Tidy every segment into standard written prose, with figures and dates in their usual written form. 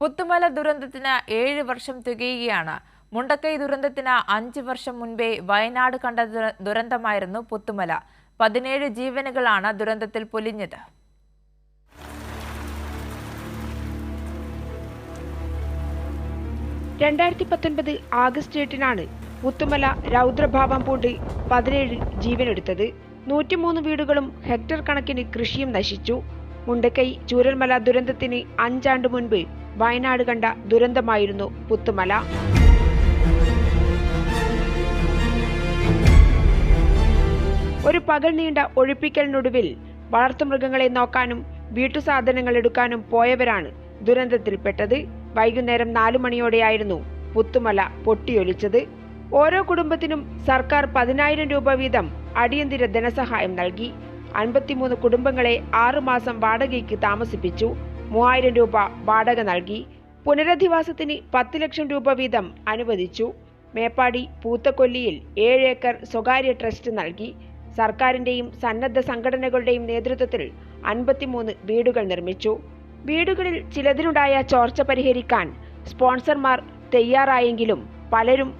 പുത്തുമല ദുരന്തത്തിന് 7 വർഷം തികയുകയാണ്. മുണ്ടക്കൈ ദുരന്തത്തിന് 5 വർഷം മുൻപേ വയനാട് കണ്ട ദുരന്തമായിരുന്നു പുത്തുമല. 17 ജീവനുകളാണ് ദുരന്തത്തിൽ പൊലിഞ്ഞത്. ആഗസ്റ്റ് 8-നാണ് പുത്തുമല രൗദ്രഭാവം പൂണ്ട് 17 ജീവനെടുത്തത്. 103 വീടുകളും ഹെക്ടർ കണക്കിന് കൃഷിയും നശിച്ചു. മുണ്ടക്കൈ ചൂരൽമല ദുരന്തത്തിന് 5 ആണ്ട് മുൻപ് വയനാട് കണ്ട ദുരന്തമായിരുന്നു പുത്തുമല. ഒരു പകൽ നീണ്ട ഒഴിപ്പിക്കലിനൊടുവിൽ വളർത്തുമൃഗങ്ങളെ നോക്കാനും വീട്ടുസാധനങ്ങൾ എടുക്കാനും പോയവരാണ് ദുരന്തത്തിൽപ്പെട്ടത്. വൈകുന്നേരം 4 മണിയോടെയായിരുന്നു പുത്തുമല പൊട്ടിയൊലിച്ചത്. ഓരോ കുടുംബത്തിനും സർക്കാർ 10,000 രൂപ വീതം അടിയന്തര ധനസഹായം നൽകി. 53 കുടുംബങ്ങളെ 6 മാസം വാടകയ്ക്ക് താമസിപ്പിച്ചു. 3,000 രൂപ വാടക നൽകി. പുനരധിവാസത്തിന് 10 ലക്ഷം രൂപ വീതം അനുവദിച്ചു. മേപ്പാടി പൂത്തക്കൊല്ലിയിൽ 7 ഏക്കർ സ്വകാര്യ ട്രസ്റ്റ് നൽകി. സർക്കാരിന്റെയും സന്നദ്ധ സംഘടനകളുടെയും നേതൃത്വത്തിൽ 53 വീടുകൾ നിർമ്മിച്ചു. വീടുകളിൽ ചിലതിനുണ്ടായ ചോർച്ച പരിഹരിക്കാൻ സ്പോൺസർമാർ തയ്യാറായെങ്കിലും പലരും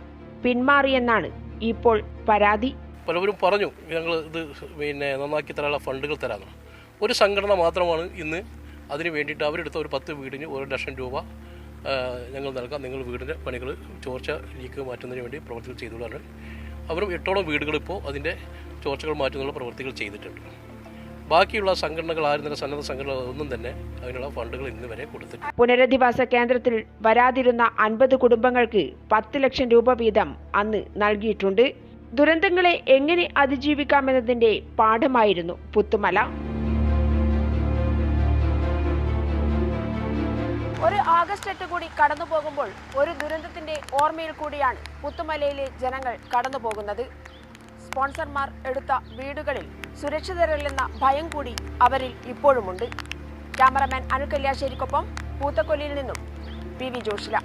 പിന്മാറിയെന്നാണ് ഇപ്പോൾ പരാതി. പലവരും പറഞ്ഞു ഞങ്ങൾ ഇത് നന്നാക്കി തരാനുള്ള ഫണ്ടുകൾ തരാമെന്ന്. ഒരു സംഘടന മാത്രമാണ് ഇന്ന് അതിന് വേണ്ടിയിട്ട് അവരെടുത്ത ഒരു 10 വീടിന് 1 ലക്ഷം രൂപ ഞങ്ങൾ നൽകാം, നിങ്ങൾ വീടിൻ്റെ പണികൾ ചോർച്ച ലീക്ക് മാറ്റുന്നതിന് വേണ്ടി പ്രവർത്തികൾ ചെയ്തുകൊണ്ടാണ്. അവരും 8ഓളം വീടുകൾ ഇപ്പോൾ അതിൻ്റെ ചോർച്ചകൾ മാറ്റുന്നുള്ള പ്രവർത്തികൾ ചെയ്തിട്ടുണ്ട്. ബാക്കിയുള്ള സംഘടനകൾ സന്നദ്ധ സംഘടനകൾ ഒന്നും തന്നെ അതിനുള്ള ഫണ്ടുകൾ ഇന്ന് വരെ കൊടുത്തിട്ടുണ്ട്. പുനരധിവാസ കേന്ദ്രത്തിൽ വരാതിരുന്ന 50 കുടുംബങ്ങൾക്ക് 10 ലക്ഷം രൂപ വീതം അന്ന് നൽകിയിട്ടുണ്ട്. ദുരന്തങ്ങളെ എങ്ങനെ അതിജീവിക്കാമെന്നതിന്റെ പാഠമായിരുന്നു പുത്തുമല. ഒരു ആഗസ്റ്റ് 8 കൂടി കടന്നു പോകുമ്പോൾ ഒരു ദുരന്തത്തിന്റെ ഓർമ്മയിൽ കൂടിയാണ് പുത്തുമലയിലെ ജനങ്ങൾ കടന്നു പോകുന്നത്. സ്പോൺസർമാർ എടുത്ത വീടുകളിൽ സുരക്ഷിതരല്ലെന്ന ഭയം കൂടി അവരിൽ ഇപ്പോഴുമുണ്ട്. ക്യാമറമാൻ അനു കല്യാശ്ശേരിക്കൊപ്പം പൂത്തക്കൊല്ലിയിൽ നിന്നും PV ജോഷില.